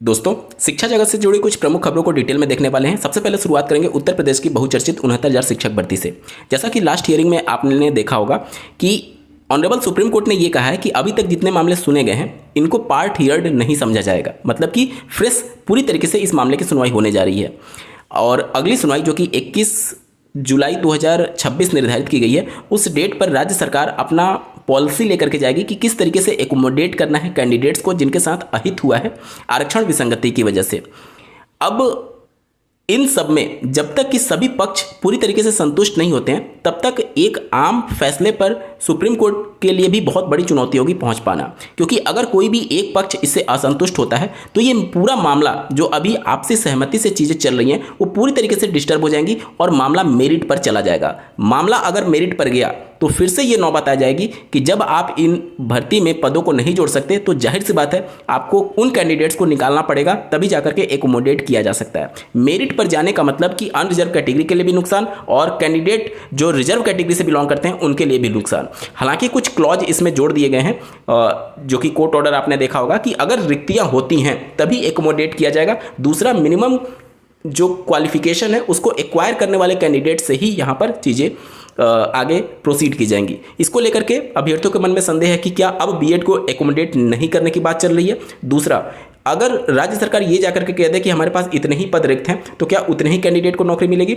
दोस्तों, शिक्षा जगत से जुड़ी कुछ प्रमुख खबरों को डिटेल में देखने वाले हैं। सबसे पहले शुरुआत करेंगे उत्तर प्रदेश की बहुचर्चित 69,000 शिक्षक भर्ती से। जैसा कि लास्ट हियरिंग में आपने देखा होगा कि ऑनरेबल सुप्रीम कोर्ट ने ये कहा है कि अभी तक जितने मामले सुने गए हैं इनको पार्ट हियर्ड नहीं समझा जाएगा, मतलब कि फ्रेश पूरी तरीके से इस मामले की सुनवाई होने जा रही है। और अगली सुनवाई जो कि 21 जुलाई 2026 निर्धारित की गई है, उस डेट पर राज्य सरकार अपना पॉलिसी लेकर के जाएगी कि किस तरीके से एकोमोडेट करना है कैंडिडेट्स को जिनके साथ अहित हुआ है आरक्षण विसंगति की वजह से। अब इन सब में जब तक कि सभी पक्ष पूरी तरीके से संतुष्ट नहीं होते हैं तब तक एक आम फैसले पर सुप्रीम कोर्ट के लिए भी बहुत बड़ी चुनौती होगी पहुंच पाना, क्योंकि अगर कोई भी एक पक्ष इससे असंतुष्ट होता है तो ये पूरा मामला जो अभी आपसी सहमति से चीज़ें चल रही हैं वो पूरी तरीके से डिस्टर्ब हो जाएंगी और मामला मेरिट पर चला जाएगा। मामला अगर मेरिट पर गया तो फिर से ये नौबत आ जाएगी कि जब आप इन भर्ती में पदों को नहीं जोड़ सकते तो जाहिर सी बात है आपको उन कैंडिडेट्स को निकालना पड़ेगा, तभी जाकर के एकोमोडेट किया जा सकता है। मेरिट पर जाने का मतलब कि अनरिजर्व कैटेगरी के लिए भी नुकसान और कैंडिडेट जो रिजर्व कैटेगरी से बिलोंग करते हैं उनके लिए भी नुकसान। हालांकि कुछ क्लॉज इसमें जोड़ दिए गए हैं जो कि कोर्ट ऑर्डर आपने देखा होगा कि अगर रिक्तियां होती हैं तभी एकोमोडेट किया जाएगा। दूसरा, मिनिमम जो क्वालिफिकेशन है उसको एक्वायर करने वाले कैंडिडेट से ही यहाँ पर चीज़ें आगे प्रोसीड की जाएंगी। इसको लेकर के अभ्यर्थियों के मन में संदेह है कि क्या अब बीएड को एकोमोडेट नहीं करने की बात चल रही है। दूसरा, अगर राज्य सरकार ये जाकर के कह दे कि हमारे पास इतने ही पद रिक्त हैं तो क्या उतने ही कैंडिडेट को नौकरी मिलेगी।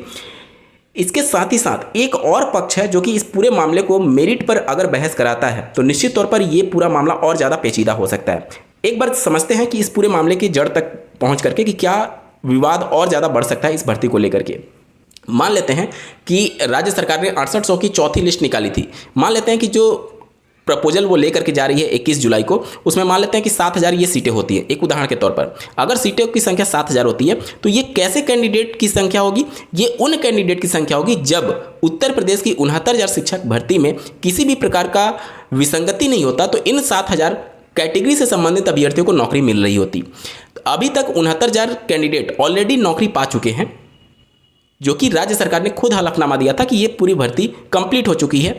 इसके साथ ही साथ एक और पक्ष है जो कि इस पूरे मामले को मेरिट पर अगर बहस कराता है तो निश्चित तौर पर यह पूरा मामला और ज़्यादा पेचीदा हो सकता है। एक बार समझते हैं कि इस पूरे मामले की जड़ तक पहुँच करके कि क्या विवाद और ज़्यादा बढ़ सकता है इस भर्ती को लेकर के। मान लेते हैं कि राज्य सरकार ने 6800 की चौथी लिस्ट निकाली थी। मान लेते हैं कि जो प्रपोजल वो लेकर के जा रही है 21 जुलाई को, उसमें मान लेते हैं कि 7000 ये सीटें होती है। एक उदाहरण के तौर पर अगर सीटों की संख्या 7000 होती है तो ये कैसे कैंडिडेट की संख्या होगी? ये उन कैंडिडेट की संख्या होगी जब उत्तर प्रदेश की 69,000 शिक्षक भर्ती में किसी भी प्रकार का विसंगति नहीं होता तो इन 7000 कैटेगरी से संबंधित अभ्यर्थियों को नौकरी मिल रही होती। तो अभी तक 69,000 कैंडिडेट ऑलरेडी नौकरी पा चुके हैं, जो कि राज्य सरकार ने खुद हलफनामा दिया था कि ये पूरी भर्ती कंप्लीट हो चुकी है,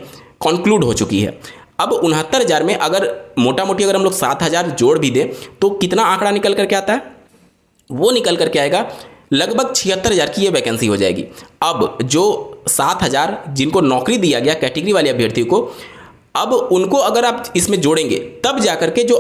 कंक्लूड हो चुकी है। अब 69,000 में अगर मोटा मोटी अगर हम लोग 7,000 जोड़ भी दें तो कितना आंकड़ा निकल करके आता है? वो निकल करके आएगा लगभग 76,000 की ये वैकेंसी हो जाएगी। अब जो 7,000 जिनको नौकरी दिया गया कैटेगरी वाले अभ्यर्थियों को, अब उनको अगर आप इसमें जोड़ेंगे तब जाकर के जो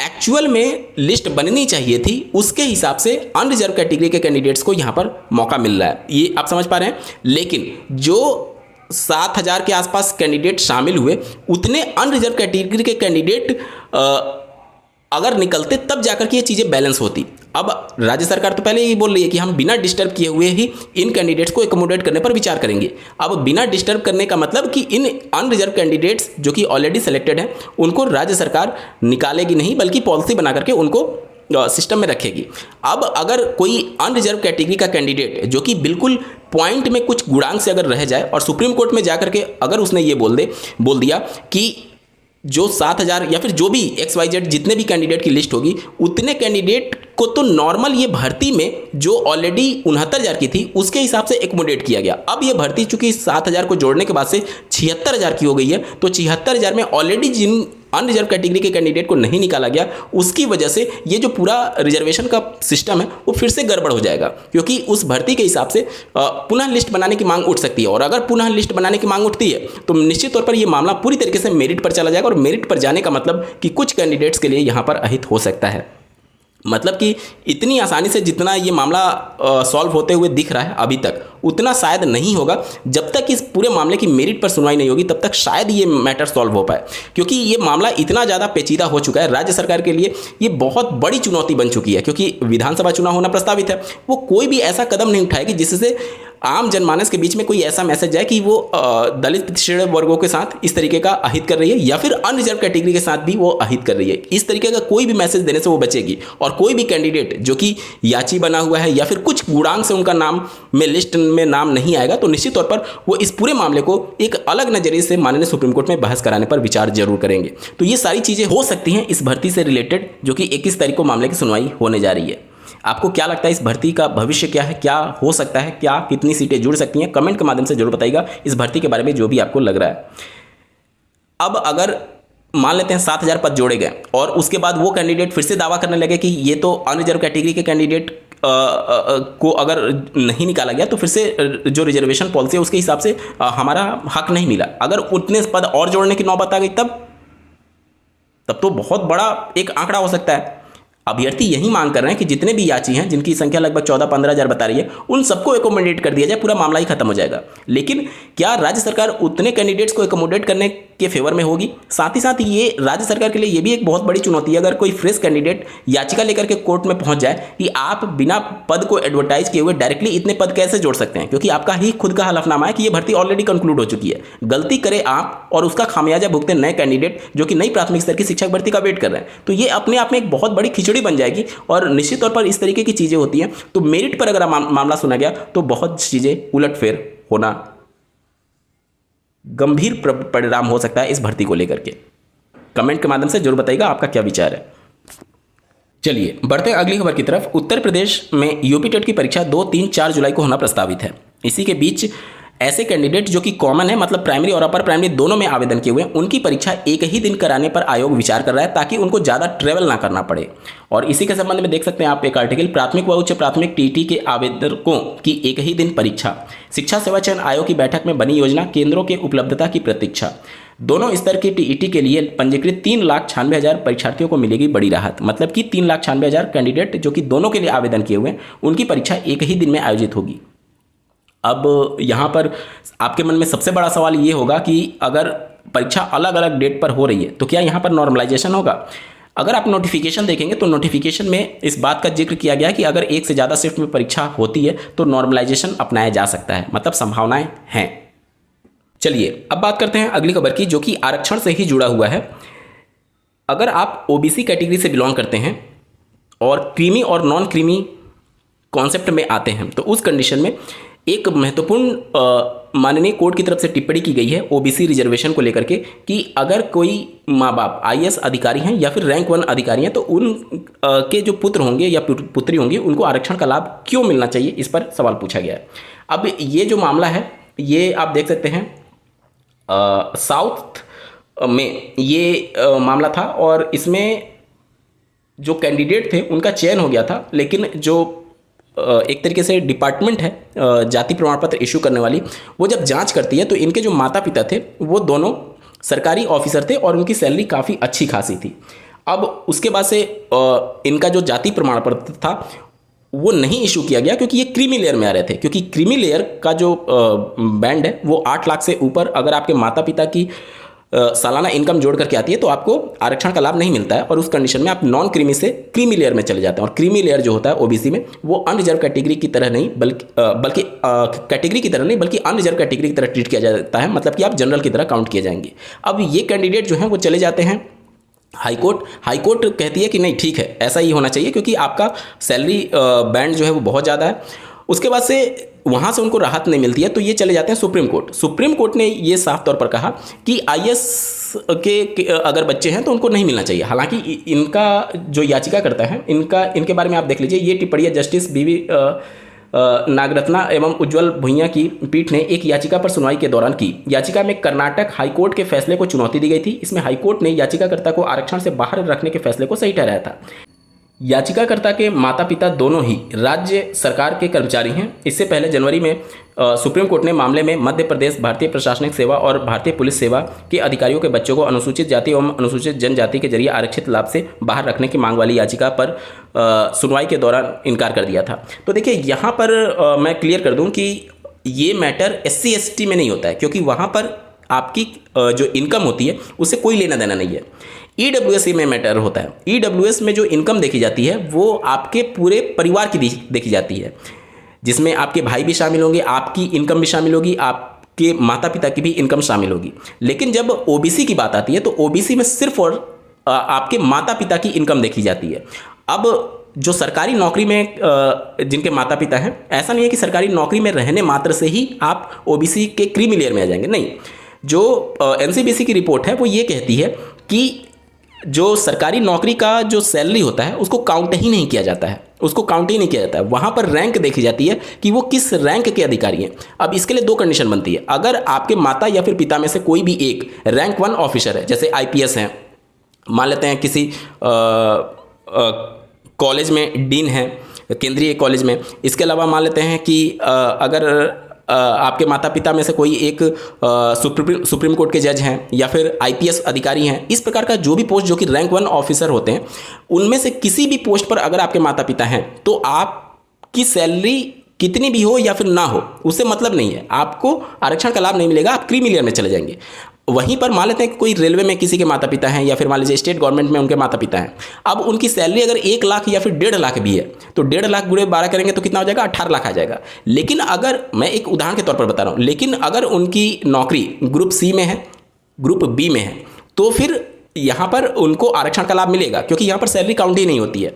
एक्चुअल में लिस्ट बननी चाहिए थी उसके हिसाब से अनरिजर्व कैटेगरी के कैंडिडेट्स को यहाँ पर मौका मिल रहा है। ये आप समझ पा रहे हैं। लेकिन जो 7,000 के आसपास कैंडिडेट शामिल हुए उतने अनरिजर्व कैटेगरी के कैंडिडेट अगर निकलते तब जाकर के ये चीज़ें बैलेंस होती। अब राज्य सरकार तो पहले ही बोल रही है कि हम बिना डिस्टर्ब किए हुए ही इन कैंडिडेट्स को एकोमोडेट करने पर विचार करेंगे। अब बिना डिस्टर्ब करने का मतलब कि इन अनरिजर्व कैंडिडेट्स जो कि ऑलरेडी सेलेक्टेड हैं उनको राज्य सरकार निकालेगी नहीं, बल्कि पॉलिसी बना करके उनको सिस्टम में रखेगी। अब अगर कोई अनरिजर्व कैटेगरी का कैंडिडेट जो कि बिल्कुल पॉइंट में कुछ गुणांक से अगर रह जाए और सुप्रीम कोर्ट में जाकर के अगर उसने ये बोल दिया कि जो 7,000 या फिर जो भी XYZ जितने भी कैंडिडेट की लिस्ट होगी उतने कैंडिडेट को तो नॉर्मल ये भर्ती में जो ऑलरेडी 69,000 की थी उसके हिसाब से एकोमोडेट किया गया। अब ये भर्ती चूंकि 7,000 को जोड़ने के बाद से 76,000 की हो गई है, तो 76,000 में ऑलरेडी जिन अनरिजर्व कैटेगरी के कैंडिडेट को नहीं निकाला गया उसकी वजह से ये जो पूरा रिजर्वेशन का सिस्टम है वो फिर से गड़बड़ हो जाएगा, क्योंकि उस भर्ती के हिसाब से पुनः लिस्ट बनाने की मांग उठ सकती है। और अगर पुनः लिस्ट बनाने की मांग उठती है तो निश्चित तौर पर ये मामला पूरी तरीके से मेरिट पर चला जाएगा। और मेरिट पर जाने का मतलब कि कुछ कैंडिडेट्स के लिए यहाँ पर अहित हो सकता है। मतलब कि इतनी आसानी से जितना ये मामला सॉल्व होते हुए दिख रहा है अभी तक उतना शायद नहीं होगा। जब तक इस पूरे मामले की मेरिट पर सुनवाई नहीं होगी तब तक शायद ये मैटर सॉल्व हो पाए, क्योंकि ये मामला इतना ज़्यादा पेचीदा हो चुका है। राज्य सरकार के लिए ये बहुत बड़ी चुनौती बन चुकी है, क्योंकि विधानसभा चुनाव होना प्रस्तावित है। वो कोई भी ऐसा कदम नहीं उठाएगी जिससे आम जनमानस के बीच में कोई ऐसा मैसेज जाए कि वो दलित पिछड़े वर्गों के साथ इस तरीके का अहित कर रही है या फिर अनरिजर्व कैटेगरी के साथ भी वो अहित कर रही है। इस तरीके का कोई भी मैसेज देने से वो बचेगी। और कोई भी कैंडिडेट जो कि याची बना हुआ है या फिर कुछ गुणांक से उनका नाम में लिस्ट में नाम नहीं आएगा तो निश्चित तौर पर वो इस पूरे मामले को एक अलग नजरिए से माननीय सुप्रीम कोर्ट में बहस कराने पर विचार जरूर करेंगे। तो ये सारी चीज़ें हो सकती हैं इस भर्ती से रिलेटेड, जो कि 21 तारीख को मामले की सुनवाई होने जा रही है। आपको क्या लगता है इस भर्ती का भविष्य क्या है, क्या हो सकता है, क्या कितनी सीटें जुड़ सकती हैं? कमेंट के माध्यम से जरूर बताइएगा इस भर्ती के बारे में जो भी आपको लग रहा है। अब अगर मान लेते हैं 7,000 पद जोड़े गए और उसके बाद वो कैंडिडेट फिर से दावा करने लगे कि ये तो अनरिजर्व कैटेगरी के कैंडिडेट को अगर नहीं निकाला गया तो फिर से जो रिजर्वेशन पॉलिसी है उसके हिसाब से हमारा हक नहीं मिला, अगर उतने पद और जोड़ने की नौबत आ गई तब तो बहुत बड़ा एक आंकड़ा हो सकता है। अभ्यर्थी यही मांग कर रहे हैं कि जितने भी याची हैं, जिनकी संख्या लगभग 14-15 हज़ार बता रही है, उन सबको एकोमोडेट कर दिया जाए, पूरा मामला ही खत्म हो जाएगा। लेकिन क्या राज्य सरकार उतने कैंडिडेट्स को एकोमोडेट करने के फेवर में होगी? साथ ही साथ ये राज्य सरकार के लिए ये भी एक बहुत बड़ी चुनौती है, अगर कोई फ्रेश कैंडिडेट याचिका लेकर के कोर्ट में पहुंच जाए कि आप बिना पद को एडवर्टाइज किए हुए डायरेक्टली इतने पद कैसे जोड़ सकते हैं, क्योंकि आपका ही खुद का हलफनामा है कि ये भर्ती ऑलरेडी कंक्लूड हो चुकी है। गलती करे आप और उसका खामियाजा भुगते नए कैंडिडेट जो कि नई प्राथमिक स्तर की शिक्षक भर्ती का वेट कर रहे हैं, तो ये अपने आप में एक बहुत बड़ी खिचड़ी बन जाएगी। और निश्चित तौर पर इस तरीके की चीजें होती हैं तो मेरिट पर अगर मामला सुना गया तो बहुत चीजें उलटफेर होना, गंभीर परिणाम हो सकता है इस भर्ती को लेकर के। कमेंट के माध्यम से जरूर बताइएगा आपका क्या विचार है। चलिए बढ़ते हैं अगली खबर की तरफ। उत्तर प्रदेश में यूपी टेट की परीक्षा 2, 3, 4 जुलाई को होना प्रस्तावित है। इसी के बीच ऐसे कैंडिडेट जो कि कॉमन है, मतलब प्राइमरी और अपर प्राइमरी दोनों में आवेदन किए हुए हैं, उनकी परीक्षा एक ही दिन कराने पर आयोग विचार कर रहा है ताकि उनको ज़्यादा ट्रेवल ना करना पड़े। और इसी के संबंध में देख सकते हैं आप एक आर्टिकल, प्राथमिक व उच्च प्राथमिक टीटी के आवेदकों की एक ही दिन परीक्षा, शिक्षा सेवा चयन आयोग की बैठक में बनी योजना, केंद्रों के उपलब्धता की प्रतीक्षा। दोनों स्तर की टीईटी के लिए पंजीकृत 3,96,000 परीक्षार्थियों को मिलेगी बड़ी राहत। मतलब कि 3,96,000 कैंडिडेट जो कि दोनों के लिए आवेदन किए हुए हैं, उनकी परीक्षा एक ही दिन में आयोजित होगी। अब यहाँ पर आपके मन में सबसे बड़ा सवाल ये होगा कि अगर परीक्षा अलग अलग डेट पर हो रही है तो क्या यहाँ पर नॉर्मलाइजेशन होगा? अगर आप नोटिफिकेशन देखेंगे तो नोटिफिकेशन में इस बात का जिक्र किया गया कि अगर एक से ज़्यादा शिफ्ट में परीक्षा होती है तो नॉर्मलाइजेशन अपनाया जा सकता है, मतलब संभावनाएं हैं। चलिए अब बात करते हैं अगली खबर की, जो कि आरक्षण से ही जुड़ा हुआ है। अगर आप ओबीसी कैटेगरी से बिलोंग करते हैं और क्रीमी और नॉन क्रीमी कॉन्सेप्ट में आते हैं तो उस कंडीशन में एक महत्वपूर्ण माननीय कोर्ट की तरफ से टिप्पणी की गई है ओबीसी रिजर्वेशन को लेकर के कि अगर कोई माँ बाप आईएएस अधिकारी हैं या फिर रैंक 1 अधिकारी हैं तो उन के जो पुत्र होंगे या पुत्री होंगी उनको आरक्षण का लाभ क्यों मिलना चाहिए, इस पर सवाल पूछा गया है। अब ये जो मामला है ये आप देख सकते हैं साउथ में ये मामला था और इसमें जो कैंडिडेट थे उनका चयन हो गया था, लेकिन जो एक तरीके से डिपार्टमेंट है जाति प्रमाण पत्र इशू करने वाली, वो जब जांच करती है तो इनके जो माता पिता थे वो दोनों सरकारी ऑफिसर थे और उनकी सैलरी काफ़ी अच्छी खासी थी। अब उसके बाद से इनका जो जाति प्रमाण पत्र था वो नहीं इशू किया गया क्योंकि ये क्रीमी लेयर में आ रहे थे, क्योंकि क्रीमी लेयर का जो बैंड है वो 8 लाख से ऊपर अगर आपके माता पिता की सालाना इनकम जोड़ करके आती है तो आपको आरक्षण का लाभ नहीं मिलता है और उस कंडीशन में आप नॉन क्रीमी से क्रीमी लेयर में चले जाते हैं। और क्रीमी लेयर जो होता है ओबीसी में वो अनरिजर्व कैटेगरी की तरह नहीं बल्कि कैटेगरी की तरह नहीं बल्कि अनरिजर्व कैटेगरी की तरह ट्रीट किया जाता है, मतलब कि आप जनरल की तरह काउंट किए जाएंगे। अब ये कैंडिडेट जो हैं वो चले जाते हैं हाईकोर्ट कहती है कि नहीं ठीक है ऐसा ही होना चाहिए क्योंकि आपका सैलरी बैंड जो है वो बहुत ज़्यादा है। उसके बाद से वहाँ से उनको राहत नहीं मिलती है तो ये चले जाते हैं सुप्रीम कोर्ट ने ये साफ तौर पर कहा कि आईएएस के अगर बच्चे हैं तो उनको नहीं मिलना चाहिए। हालांकि इनका जो याचिका करता है इनके बारे में आप देख लीजिए, ये टिप्पणी जस्टिस बीवी नागरत्ना एवं उज्जवल भुइयां की पीठ ने एक याचिका पर सुनवाई के दौरान की। याचिका में कर्नाटक हाईकोर्ट के फैसले को चुनौती दी गई थी। इसमें हाईकोर्ट ने याचिकाकर्ता को आरक्षण से बाहर रखने के फैसले को सही ठहराया था। याचिकाकर्ता के माता पिता दोनों ही राज्य सरकार के कर्मचारी हैं। इससे पहले जनवरी में सुप्रीम कोर्ट ने मामले में मध्य प्रदेश भारतीय प्रशासनिक सेवा और भारतीय पुलिस सेवा के अधिकारियों के बच्चों को अनुसूचित जाति एवं अनुसूचित जनजाति के जरिए आरक्षित लाभ से बाहर रखने की मांग वाली याचिका पर सुनवाई के दौरान इनकार कर दिया था। तो देखिए यहाँ पर मैं क्लियर कर दूँ कि ये मैटर SC ST में नहीं होता है क्योंकि वहाँ पर आपकी जो इनकम होती है उससे कोई लेना देना नहीं है। EWS में मैटर होता है। EWS में जो इनकम देखी जाती है वो आपके पूरे परिवार की देखी जाती है, जिसमें आपके भाई भी शामिल होंगे, आपकी इनकम भी शामिल होगी, आपके माता पिता की भी इनकम शामिल होगी। लेकिन जब OBC की बात आती है तो OBC में सिर्फ और आपके माता पिता की इनकम देखी जाती है। अब जो सरकारी नौकरी में जिनके माता पिता हैं, ऐसा नहीं है कि सरकारी नौकरी में रहने मात्र से ही आप OBC के क्रीमी लेयर में आ जाएंगे, नहीं। जो NCBC की रिपोर्ट है वो ये कहती है कि जो सरकारी नौकरी का जो सैलरी होता है उसको काउंट ही नहीं किया जाता है, वहाँ पर रैंक देखी जाती है कि वो किस रैंक के अधिकारी हैं। अब इसके लिए 2 कंडीशन बनती है। अगर आपके माता या फिर पिता में से कोई भी एक रैंक 1 ऑफिसर है, जैसे IPS हैं मान लेते हैं किसी कॉलेज में डीन है, केंद्रीय कॉलेज में। इसके अलावा मान लेते हैं कि अगर आपके माता पिता में से कोई एक सुप्रीम कोर्ट के जज हैं या फिर आईपीएस अधिकारी हैं, इस प्रकार का जो भी पोस्ट जो कि रैंक 1 ऑफिसर होते हैं, उनमें से किसी भी पोस्ट पर अगर आपके माता पिता हैं तो आपकी सैलरी कितनी भी हो या फिर ना हो, उससे मतलब नहीं है, आपको आरक्षण का लाभ नहीं मिलेगा, आप क्रीमी लेयर में चले जाएंगे। वहीं पर मान लेते हैं कि कोई रेलवे में किसी के माता पिता हैं या फिर मान लीजिए स्टेट गवर्नमेंट में उनके माता पिता हैं। अब उनकी सैलरी अगर 1 लाख या फिर 1.5 लाख भी है तो 1.5 लाख गुणे 12 करेंगे तो कितना हो जाएगा, 18 लाख आ जाएगा। लेकिन अगर मैं एक उदाहरण के तौर पर बता रहा हूँ, लेकिन अगर उनकी नौकरी ग्रुप सी में है, ग्रुप बी में है, तो फिर यहाँ पर उनको आरक्षण का लाभ मिलेगा, क्योंकि यहाँ पर सैलरी काउंट ही नहीं होती है।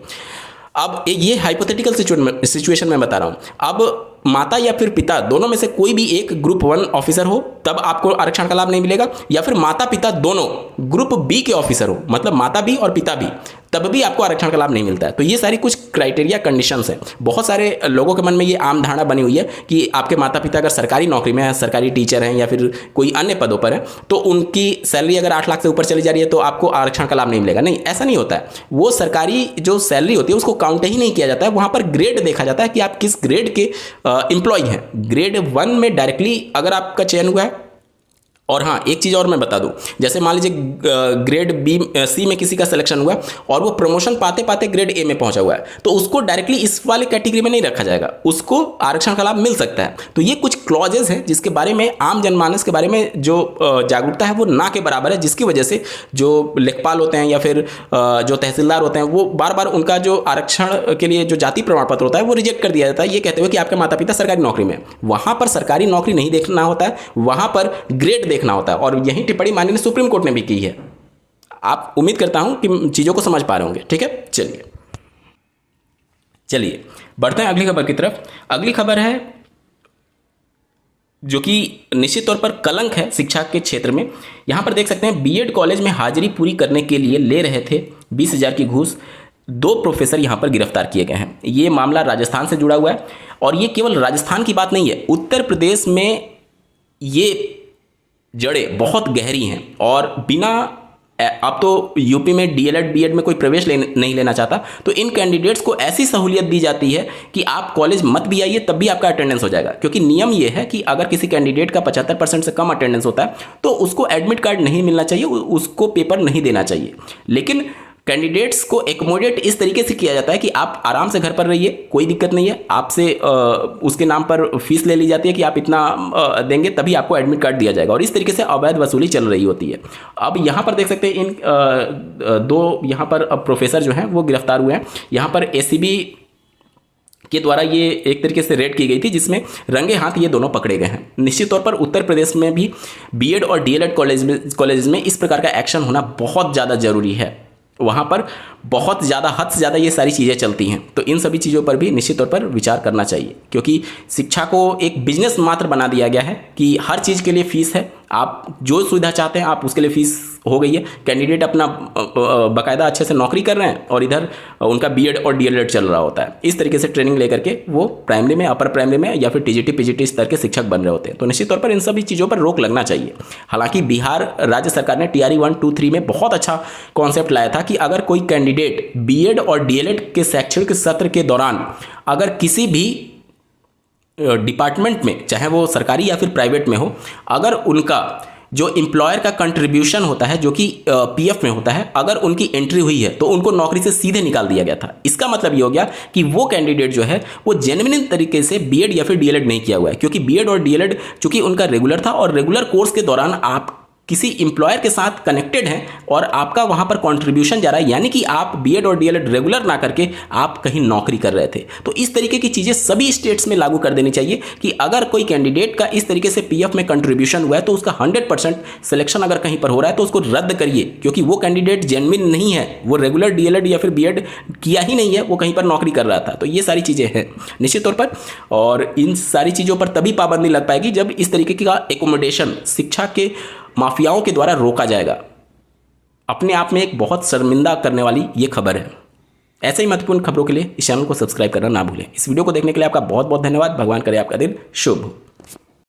अब ये हाइपोथेटिकल सिचुएशन में बता रहा हूँ। अब माता या फिर पिता दोनों में से कोई भी एक ग्रुप 1 ऑफिसर हो तब आपको आरक्षण का लाभ नहीं मिलेगा, या फिर माता पिता दोनों ग्रुप बी के ऑफिसर हो, मतलब माता भी और पिता भी, तब भी आपको आरक्षण का लाभ नहीं मिलता है। तो ये सारी कुछ क्राइटेरिया कंडीशंस हैं। बहुत सारे लोगों के मन में ये आम धारणा बनी हुई है कि आपके माता पिता अगर सरकारी नौकरी में है, सरकारी टीचर हैं या फिर कोई अन्य पदों पर है, तो उनकी सैलरी अगर 8 लाख से ऊपर चली जा रही है तो आपको आरक्षण का लाभ नहीं मिलेगा। नहीं, ऐसा नहीं होता है। वो सरकारी जो सैलरी होती है उसको काउंट ही नहीं किया जाता है, वहाँ पर ग्रेड देखा जाता है कि आप किस ग्रेड के एम्प्लॉय हैं। ग्रेड 1 में डायरेक्टली अगर आपका चयन हुआ है, और हाँ एक चीज़ और मैं बता दूं, जैसे मान लीजिए ग्रेड सी में किसी का सिलेक्शन हुआ और वो प्रमोशन पाते पाते ग्रेड ए में पहुंचा हुआ है, तो उसको डायरेक्टली इस वाले कैटेगरी में नहीं रखा जाएगा, उसको आरक्षण का लाभ मिल सकता है। तो ये कुछ क्लॉजेज हैं जिसके बारे में आम जनमानस के बारे में जो जागरूकता है वो ना के बराबर है, जिसकी वजह से जो लेखपाल होते हैं या फिर जो तहसीलदार होते हैं वो बार बार उनका जो आरक्षण के लिए जो जाति प्रमाण पत्र होता है वो रिजेक्ट कर दिया जाता है, ये कहते हुए कि आपके माता पिता सरकारी नौकरी में। वहाँ पर सरकारी नौकरी नहीं देखना होता है, वहाँ पर ग्रेड देखना होता है, और यही टिप्पणी माननीय सुप्रीम कोर्ट ने भी की है। आप उम्मीद करता हूं कि चीजों को समझ पा रहे होंगे। ठीक है, चलिए बढ़ते हैं अगली खबर की तरफ। अगली खबर है जो कि निश्चित तौर पर कलंक है शिक्षा के क्षेत्र में। यहां पर देख सकते हैं बीएड कॉलेज में हाजिरी पूरी करने के लिए ले रहे थे 20,000 की घूस, 2 प्रोफेसर यहां पर गिरफ्तार किए गए हैं। ये मामला राजस्थान से जुड़ा हुआ है, और ये केवल राजस्थान की बात नहीं है, उत्तर प्रदेश में ये जड़ें बहुत गहरी हैं। और बिना, अब तो यूपी में डीएलएड बीएड में कोई प्रवेश नहीं लेना चाहता, तो इन कैंडिडेट्स को ऐसी सहूलियत दी जाती है कि आप कॉलेज मत भी आइए तब भी आपका अटेंडेंस हो जाएगा। क्योंकि नियम ये है कि अगर किसी कैंडिडेट का 75% से कम अटेंडेंस होता है तो उसको एडमिट कार्ड नहीं मिलना चाहिए, उसको पेपर नहीं देना चाहिए। लेकिन कैंडिडेट्स को एकोमोडेट इस तरीके से किया जाता है कि आप आराम से घर पर रहिए, कोई दिक्कत नहीं है, आपसे उसके नाम पर फीस ले ली जाती है कि आप इतना देंगे तभी आपको एडमिट कार्ड दिया जाएगा, और इस तरीके से अवैध वसूली चल रही होती है। अब यहाँ पर देख सकते हैं इन 2 यहाँ पर प्रोफेसर जो हैं वो गिरफ्तार हुए हैं। यहाँ पर एसीबी के द्वारा ये एक तरीके से रेड की गई थी, जिसमें रंगे हाथ ये दोनों पकड़े गए हैं। निश्चित तौर पर उत्तर प्रदेश में भी बीएड और डीएलएड कॉलेज में इस प्रकार का एक्शन होना बहुत ज़्यादा जरूरी है। वहाँ पर बहुत ज़्यादा, हद से ज़्यादा ये सारी चीज़ें चलती हैं, तो इन सभी चीज़ों पर भी निश्चित तौर पर विचार करना चाहिए। क्योंकि शिक्षा को एक बिजनेस मात्र बना दिया गया है कि हर चीज़ के लिए फ़ीस है, आप जो सुविधा चाहते हैं आप उसके लिए फ़ीस हो गई है। कैंडिडेट अपना बाकायदा अच्छे से नौकरी कर रहे हैं और इधर उनका बीएड और डीएलएड चल रहा होता है। इस तरीके से ट्रेनिंग लेकर के वो प्राइमरी में, अपर प्राइमरी में या फिर टीजीटी पीजीटी स्तर के शिक्षक बन रहे होते हैं। तो निश्चित तौर पर इन सभी चीज़ों पर रोक लगना चाहिए। हालांकि बिहार राज्य सरकार ने TRE 1, 2, 3 में बहुत अच्छा कॉन्सेप्ट लाया था कि अगर कोई कैंडिडेट बीएड और डीएलएड के शैक्षणिक सत्र के दौरान अगर किसी भी डिपार्टमेंट में, चाहे वो सरकारी या फिर प्राइवेट में हो, अगर उनका जो एम्प्लॉयर का कंट्रीब्यूशन होता है जो कि पीएफ में होता है, अगर उनकी एंट्री हुई है तो उनको नौकरी से सीधे निकाल दिया गया था। इसका मतलब ये हो गया कि वो कैंडिडेट जो है वो जेन्युइन तरीके से बीएड या फिर डीएलएड नहीं किया हुआ है, क्योंकि बीएड और डीएलएड चूंकि उनका रेगुलर था और रेगुलर कोर्स के दौरान आप किसी एम्प्लॉयर के साथ कनेक्टेड हैं और आपका वहां पर कंट्रीब्यूशन जा रहा है, यानी कि आप बीएड और डीएलएड रेगुलर ना करके आप कहीं नौकरी कर रहे थे। तो इस तरीके की चीज़ें सभी स्टेट्स में लागू कर देनी चाहिए कि अगर कोई कैंडिडेट का इस तरीके से पीएफ में कंट्रीब्यूशन हुआ है तो उसका 100% सिलेक्शन अगर कहीं पर हो रहा है तो उसको रद्द करिए, क्योंकि वो कैंडिडेट जेन्युइन नहीं है, वो रेगुलर डीएलएड या फिर बीएड किया ही नहीं है, वो कहीं पर नौकरी कर रहा था। तो ये सारी चीज़ें हैं निश्चित तौर पर, और इन सारी चीज़ों पर तभी पाबंदी लग पाएगी जब इस तरीके का एकोमोडेशन शिक्षा के माफियाओं के द्वारा रोका जाएगा। अपने आप में एक बहुत शर्मिंदा करने वाली ये खबर है। ऐसे ही महत्वपूर्ण खबरों के लिए इस चैनल को सब्सक्राइब करना ना भूलें। इस वीडियो को देखने के लिए आपका बहुत बहुत धन्यवाद। भगवान करे आपका दिन शुभ हो।